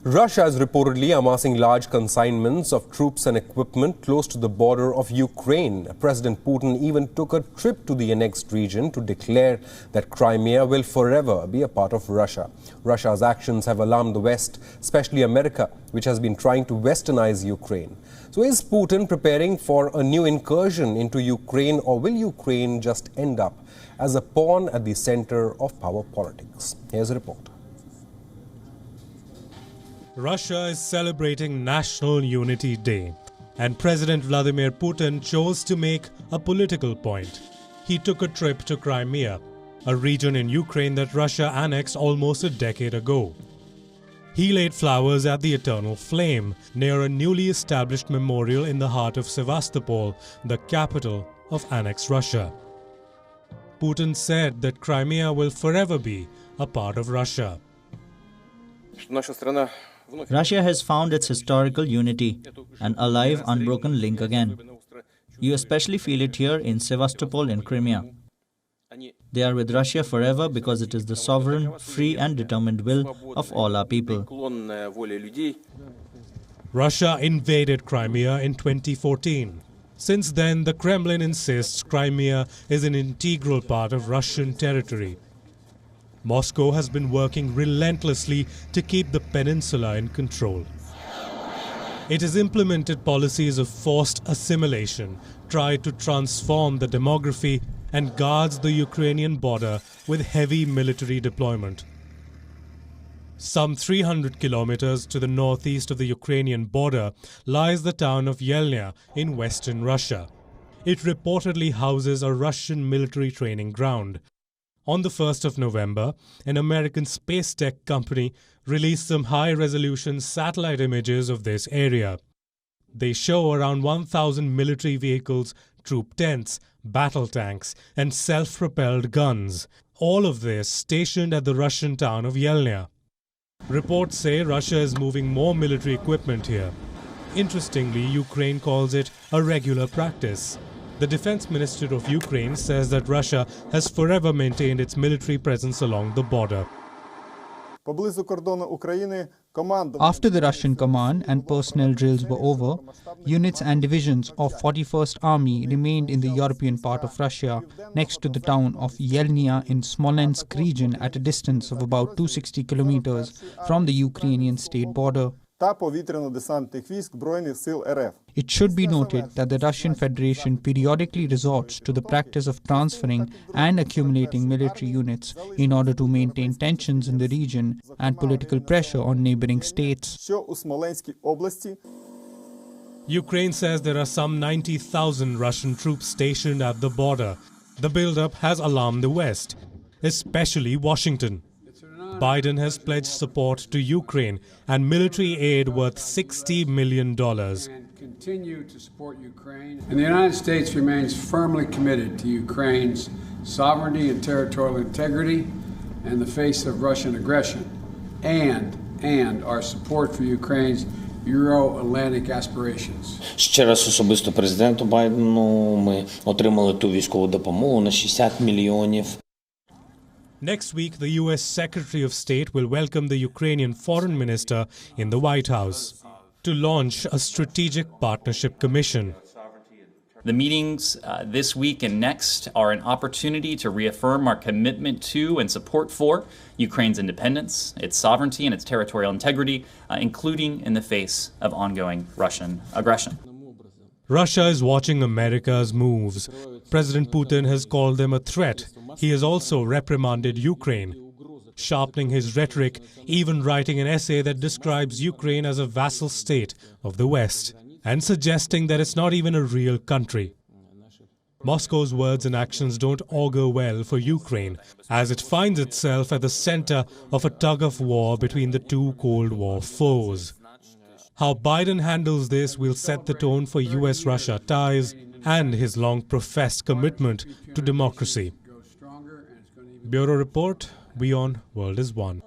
Russia is reportedly amassing large consignments of troops and equipment close to the border of Ukraine. President Putin even took a trip to the annexed region to declare that Crimea will forever be a part of Russia. Russia's actions have alarmed the West, especially America, which has been trying to westernize Ukraine. So is Putin preparing for a new incursion into Ukraine, or will Ukraine just end up as a pawn at the center of power politics? Here's a report. Russia is celebrating National Unity Day, and President Vladimir Putin chose to make a political point. He took a trip to Crimea, a region in Ukraine that Russia annexed almost a decade ago. He laid flowers at the Eternal Flame near a newly established memorial in the heart of Sevastopol, the capital of annexed Russia. Putin said that Crimea will forever be a part of Russia. Russia has found its historical unity, an alive, unbroken link again. You especially feel it here in Sevastopol in Crimea. They are with Russia forever because it is the sovereign, free and determined will of all our people. Russia invaded Crimea in 2014. Since then, the Kremlin insists Crimea is an integral part of Russian territory. Moscow has been working relentlessly to keep the peninsula in control. It has implemented policies of forced assimilation, tried to transform the demography, and guards the Ukrainian border with heavy military deployment. Some 300 kilometers to the northeast of the Ukrainian border lies the town of Yelnya in western Russia. It reportedly houses a Russian military training ground. On the 1st of November, an American space tech company released some high-resolution satellite images of this area. They show around 1,000 military vehicles, troop tents, battle tanks, and self-propelled guns, all of this stationed at the Russian town of Yelnya. Reports say Russia is moving more military equipment here. Interestingly, Ukraine calls it a regular practice. The Defense Minister of Ukraine says that Russia has forever maintained its military presence along the border. After the Russian command and personnel drills were over, units and divisions of 41st Army remained in the European part of Russia, next to the town of Yelnya in Smolensk region at a distance of about 260 kilometers from the Ukrainian state border. It should be noted that the Russian Federation periodically resorts to the practice of transferring and accumulating military units in order to maintain tensions in the region and political pressure on neighboring states. Ukraine says there are some 90,000 Russian troops stationed at the border. The buildup has alarmed the West, especially Washington. Biden has pledged support to Ukraine and military aid worth $60 million. Continue to support Ukraine. And the United States remains firmly committed to Ukraine's sovereignty and territorial integrity in the face of Russian aggression, and our support for Ukraine's Euro-Atlantic aspirations. Ще раз особисто президенту Байдену ми отримали ту військову допомогу на 60 мільйонів. Next week, the U.S. Secretary of State will welcome the Ukrainian Foreign Minister in the White House to launch a Strategic Partnership Commission. The meetings this week and next are an opportunity to reaffirm our commitment to and support for Ukraine's independence, its sovereignty, and its territorial integrity, including in the face of ongoing Russian aggression. Russia is watching America's moves. President Putin has called them a threat. He has also reprimanded Ukraine, sharpening his rhetoric, even writing an essay that describes Ukraine as a vassal state of the West, and suggesting that it's not even a real country. Moscow's words and actions don't augur well for Ukraine, as it finds itself at the center of a tug-of-war between the two Cold War foes. How Biden handles this will set the tone for US-Russia ties and his long-professed commitment to democracy. Bureau Report, WION World is One.